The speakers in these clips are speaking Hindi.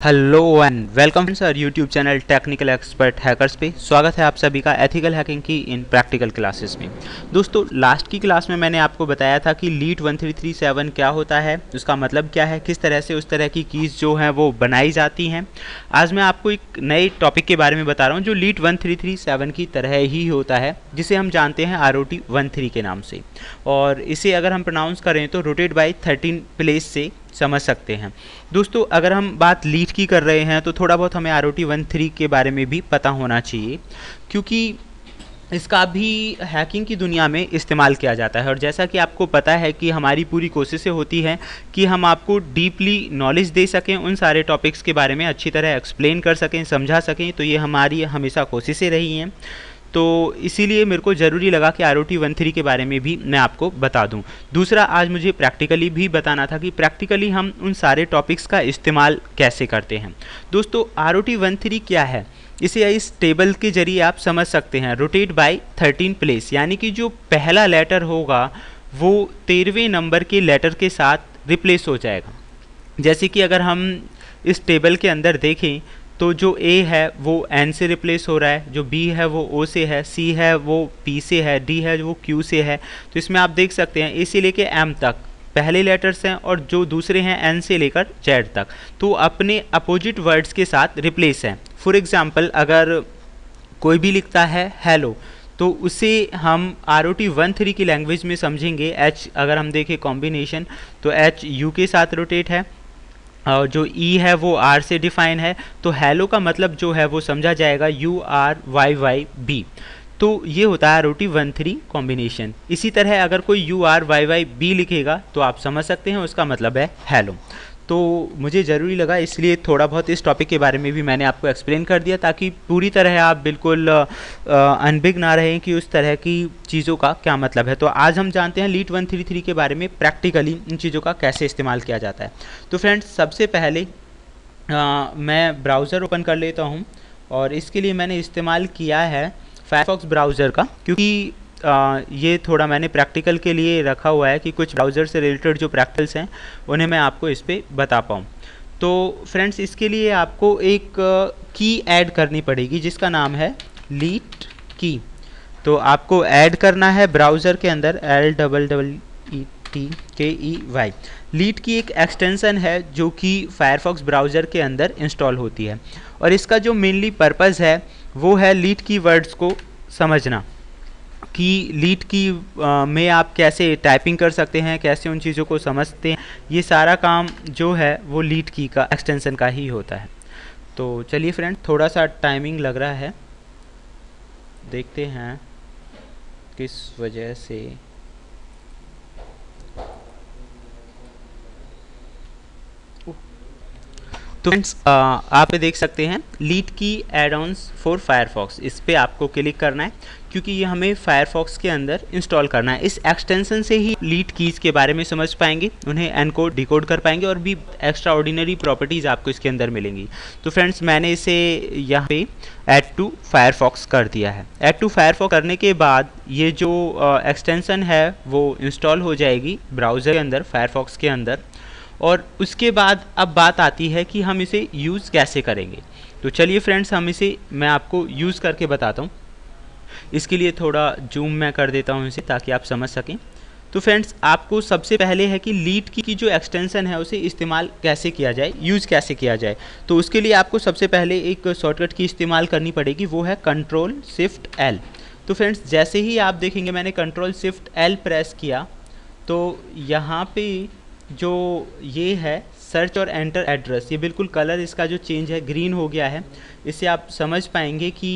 Hello and welcome sir YouTube channel technical expert hackers पे स्वागत है आप सभी का एथिकल हैकिंग की इन प्रैक्टिकल क्लासेस में। दोस्तों लास्ट की क्लास में मैंने आपको बताया था कि लीट 1337 क्या होता है, उसका मतलब क्या है, किस तरह से उस तरह की कीज़ जो हैं वो बनाई जाती हैं। आज मैं आपको एक नए टॉपिक के बारे में बता रहा हूँ जो लीट 1337 की तरह ही होता है, जिसे हम जानते हैं ROT 13 के नाम से। और इसे अगर हम प्रोनाउंस करें तो रोटेट बाई 13 प्लेस से समझ सकते हैं। दोस्तों अगर हम बात लीट की कर रहे हैं तो थोड़ा बहुत हमें ROT 13 के बारे में भी पता होना चाहिए, क्योंकि इसका भी हैकिंग की दुनिया में इस्तेमाल किया जाता है। और जैसा कि आपको पता है कि हमारी पूरी कोशिशें होती हैं कि हम आपको डीपली नॉलेज दे सकें, उन सारे टॉपिक्स के बारे में अच्छी तरह एक्सप्लेन कर सकें, समझा सकें, तो ये हमारी हमेशा कोशिशें रही हैं। तो इसीलिए मेरे को ज़रूरी लगा कि ROT 13 के बारे में भी मैं आपको बता दूं। दूसरा, आज मुझे प्रैक्टिकली भी बताना था कि प्रैक्टिकली हम उन सारे टॉपिक्स का इस्तेमाल कैसे करते हैं। दोस्तों ROT 13 क्या है, इसे इस टेबल के जरिए आप समझ सकते हैं। रोटेट बाय 13 प्लेस, यानी कि जो पहला लेटर होगा वो 13वें नंबर के लेटर के साथ रिप्लेस हो जाएगा। जैसे कि अगर हम इस टेबल के अंदर देखें तो जो A है वो N से रिप्लेस हो रहा है, जो B है वो O से है, C है वो P से है, D है वो Q से है। तो इसमें आप देख सकते हैं A से लेके M तक पहले लेटर्स हैं और जो दूसरे हैं N से लेकर Z तक, तो अपने अपोजिट वर्ड्स के साथ रिप्लेस हैं। फॉर एग्जांपल अगर कोई भी लिखता है हेलो, तो उसे हम ROT 13 की लैंग्वेज में समझेंगे। H अगर हम देखें कॉम्बिनेशन तो H U के साथ रोटेट है, और जो E है वो R से डिफाइन है। तो हेलो का मतलब जो है वो समझा जाएगा URYYB। तो ये होता है ROT 13 कॉम्बिनेशन। इसी तरह अगर कोई URYYB लिखेगा तो आप समझ सकते हैं उसका मतलब है हेलो। तो मुझे ज़रूरी लगा, इसलिए थोड़ा बहुत इस टॉपिक के बारे में भी मैंने आपको एक्सप्लेन कर दिया, ताकि पूरी तरह आप बिल्कुल अनबिग ना रहें कि उस तरह की चीज़ों का क्या मतलब है। तो आज हम जानते हैं लीट 133 के बारे में, प्रैक्टिकली इन चीज़ों का कैसे इस्तेमाल किया जाता है। तो फ्रेंड्स सबसे पहले मैं ब्राउज़र ओपन कर लेता हूँ, और इसके लिए मैंने इस्तेमाल किया है फायरफॉक्स ब्राउज़र का, क्योंकि ये थोड़ा मैंने प्रैक्टिकल के लिए रखा हुआ है कि कुछ ब्राउज़र से रिलेटेड जो प्रैक्टिकल्स हैं उन्हें मैं आपको इस पर बता पाऊँ। तो फ्रेंड्स इसके लिए आपको एक की ऐड करनी पड़ेगी जिसका नाम है लीट की। तो आपको ऐड करना है ब्राउज़र के अंदर LEETKEY। लीट की एक एक्सटेंशन है जो कि फायरफॉक्स ब्राउज़र के अंदर इंस्टॉल होती है, और इसका जो मेनली पर्पज़ है वो है लीट की वर्ड्स को समझना, कि लीट की में आप कैसे टाइपिंग कर सकते हैं, कैसे उन चीज़ों को समझते हैं। ये सारा काम जो है वो लीट की का एक्सटेंशन का ही होता है। तो चलिए फ्रेंड, थोड़ा सा टाइमिंग लग रहा है, देखते हैं किस वजह से। तो फ्रेंड्स आप देख सकते हैं लीट की एड-ऑन्स फॉर फायरफॉक्स, इस पर आपको क्लिक करना है, क्योंकि ये हमें फायरफॉक्स के अंदर इंस्टॉल करना है। इस एक्सटेंशन से ही लीट कीज़ के बारे में समझ पाएंगे, उन्हें एनकोड डिकोड कर पाएंगे, और भी एक्स्ट्रा ऑर्डिनरी प्रॉपर्टीज़ आपको इसके अंदर मिलेंगी। तो फ्रेंड्स मैंने इसे यहाँ पे ऐड टू फायरफॉक्स कर दिया है। ऐड टू फायरफॉक्स करने के बाद ये जो एक्सटेंशन है वो इंस्टॉल हो जाएगी ब्राउज़र के अंदर, फायरफॉक्स के अंदर। और उसके बाद अब बात आती है कि हम इसे यूज़ कैसे करेंगे। तो चलिए फ्रेंड्स हम इसे, मैं आपको यूज़ करके बताता हूँ। इसके लिए थोड़ा जूम मैं कर देता हूँ इसे, ताकि आप समझ सकें। तो फ्रेंड्स आपको सबसे पहले है कि लीट की जो एक्सटेंशन है उसे इस्तेमाल कैसे किया जाए, यूज़ कैसे किया जाए। तो उसके लिए आपको सबसे पहले एक शॉर्टकट की इस्तेमाल करनी पड़ेगी, वो है Ctrl+Shift+L। तो फ्रेंड्स जैसे ही आप देखेंगे मैंने Ctrl+Shift+L प्रेस किया, तो यहाँ पे जो ये है सर्च और एंटर एड्रेस, ये बिल्कुल कलर इसका जो चेंज है ग्रीन हो गया है। इससे आप समझ पाएंगे कि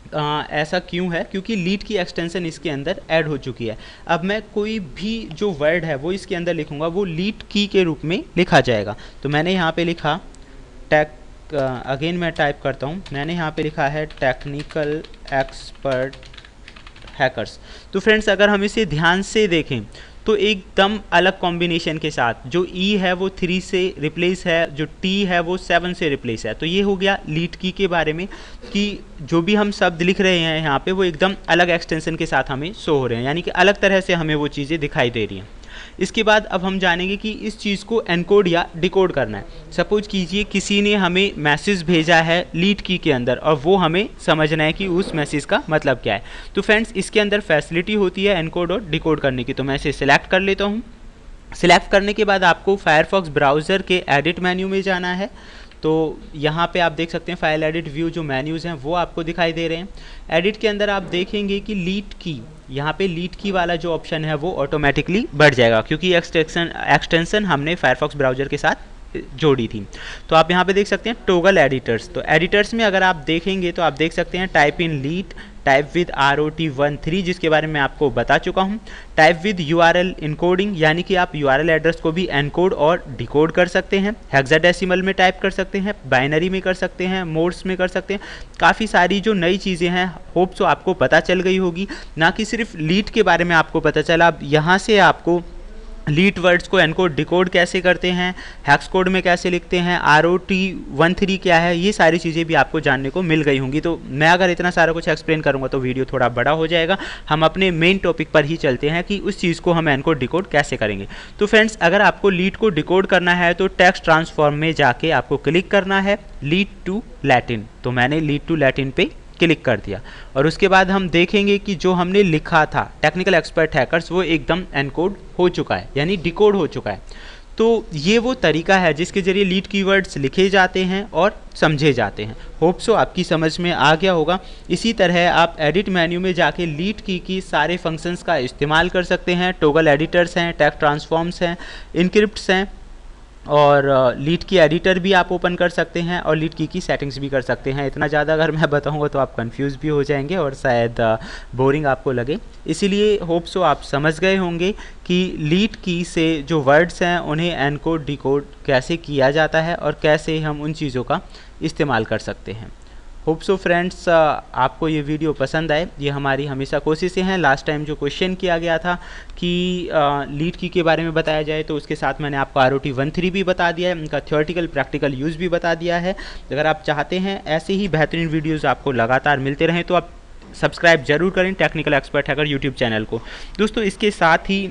ऐसा क्यों है, क्योंकि लीट की एक्सटेंशन इसके अंदर ऐड हो चुकी है। अब मैं कोई भी जो वर्ड है वो इसके अंदर लिखूंगा, वो लीट की के रूप में लिखा जाएगा। तो मैंने यहाँ पे लिखा अगेन मैं टाइप करता हूँ, मैंने यहाँ पे लिखा है टेक्निकल एक्सपर्ट हैकर्स। तो फ्रेंड्स अगर हम इसे ध्यान से देखें तो एकदम अलग कॉम्बिनेशन के साथ, जो E है वो 3 से रिप्लेस है, जो T है वो 7 से रिप्लेस है। तो ये हो गया लीट की के बारे में, कि जो भी हम शब्द लिख रहे हैं यहाँ पे वो एकदम अलग एक्सटेंशन के साथ हमें शो हो रहे हैं, यानी कि अलग तरह से हमें वो चीज़ें दिखाई दे रही हैं। इसके बाद अब हम जानेंगे कि इस चीज़ को एनकोड या डिकोड करना है। सपोज कीजिए किसी ने हमें मैसेज भेजा है लीड की के अंदर और वो हमें समझना है कि उस मैसेज का मतलब क्या है। तो फ्रेंड्स इसके अंदर फैसिलिटी होती है एनकोड और डिकोड करने की। तो मैं इसे सिलेक्ट कर लेता हूँ। सिलेक्ट करने के बाद आपको फायरफॉक्स ब्राउज़र के एडिट मेन्यू में जाना है। तो यहाँ पे आप देख सकते हैं फाइल एडिट व्यू जो मेन्यूज़ हैं वो आपको दिखाई दे रहे हैं। एडिट के अंदर आप देखेंगे कि लीड की, यहाँ पे लीड की वाला जो ऑप्शन है वो ऑटोमेटिकली बढ़ जाएगा क्योंकि एक्सटेंशन हमने फायरफॉक्स ब्राउज़र के साथ जोड़ी थी। तो आप यहाँ पे देख सकते हैं टोगल एडिटर्स। तो एडिटर्स में अगर आप देखेंगे तो आप देख सकते हैं type in lead, type with ROT13 जिसके बारे में आपको बता चुका हूँ, टाइप विद URL इनकोडिंग यानी कि आप URL एड्रेस को भी एनकोड और डिकोड कर सकते हैं, हेक्साडेसिमल में टाइप कर सकते हैं, बाइनरी में कर सकते हैं, मोड्स में कर सकते हैं। काफ़ी सारी जो नई चीज़ें हैं होप सो आपको पता चल गई होगी, ना कि सिर्फ लीड के बारे में आपको पता चला। अब यहाँ से आपको लीड वर्ड्स को एनकोड डिकोड कैसे करते हैं, हेक्स कोड में कैसे लिखते हैं, ROT13 क्या है, ये सारी चीज़ें भी आपको जानने को मिल गई होंगी। तो मैं अगर इतना सारा कुछ एक्सप्लेन करूँगा तो वीडियो थोड़ा बड़ा हो जाएगा। हम अपने मेन टॉपिक पर ही चलते हैं कि उस चीज़ को हम एनकोड डिकोड कैसे करेंगे। तो फ्रेंड्स अगर आपको लीड को डिकोड करना है तो टेक्स्ट ट्रांसफॉर्म में जाके आपको क्लिक करना है लीड टू लैटिन। तो मैंने लीड टू लैटिन पे क्लिक कर दिया और उसके बाद हम देखेंगे कि जो हमने लिखा था टेक्निकल एक्सपर्ट हैकर्स वो एकदम एनकोड हो चुका है यानी डिकोड हो चुका है। तो ये वो तरीका है जिसके ज़रिए लीड कीवर्ड्स लिखे जाते हैं और समझे जाते हैं। होप सो आपकी समझ में आ गया होगा। इसी तरह आप एडिट मेन्यू में जाके लीड की सारे फंक्शंस का इस्तेमाल कर सकते हैं। टोगल एडिटर्स हैं, टेक्स्ट ट्रांसफॉर्म्स हैं, इनक्रिप्ट्स हैं और लीड की एडिटर भी आप ओपन कर सकते हैं और लीड की सेटिंग्स भी कर सकते हैं। इतना ज़्यादा अगर मैं बताऊंगा तो आप कंफ्यूज भी हो जाएंगे और शायद बोरिंग आपको लगे, इसीलिए होप सो आप समझ गए होंगे कि लीड की से जो वर्ड्स हैं उन्हें एनकोड डिकोड कैसे किया जाता है और कैसे हम उन चीज़ों का इस्तेमाल कर सकते हैं। होप सो फ्रेंड्स आपको ये वीडियो पसंद आए, ये हमारी हमेशा कोशिशें हैं। लास्ट टाइम जो क्वेश्चन किया गया था कि लीड की के बारे में बताया जाए तो उसके साथ मैंने आपको ROT13 भी बता दिया है, उनका थ्योरेटिकल प्रैक्टिकल यूज़ भी बता दिया है। अगर आप चाहते हैं ऐसे ही बेहतरीन वीडियोज़ आपको लगातार मिलते रहें तो आप सब्सक्राइब जरूर करें technical expert hacker YouTube channel को। दोस्तों इसके साथ ही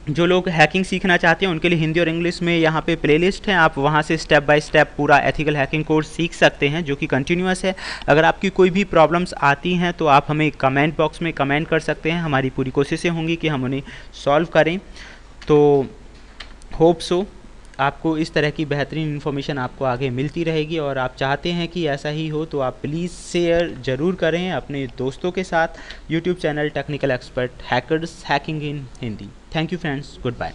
जो लोग हैकिंग सीखना चाहते हैं उनके लिए हिंदी और इंग्लिश में यहाँ पे प्लेलिस्ट है, आप वहाँ से स्टेप बाय स्टेप पूरा एथिकल हैकिंग कोर्स सीख सकते हैं जो कि कंटिन्यूअस है। अगर आपकी कोई भी प्रॉब्लम्स आती हैं तो आप हमें कमेंट बॉक्स में कमेंट कर सकते हैं, हमारी पूरी कोशिशें होंगी कि हम उन्हें सॉल्व करें। तो होप सो आपको इस तरह की बेहतरीन इन्फॉर्मेशन आपको आगे मिलती रहेगी और आप चाहते हैं कि ऐसा ही हो तो आप प्लीज़ शेयर ज़रूर करें अपने दोस्तों के साथ YouTube channel technical expert hackers hacking in Hindi. Thank you friends, good bye.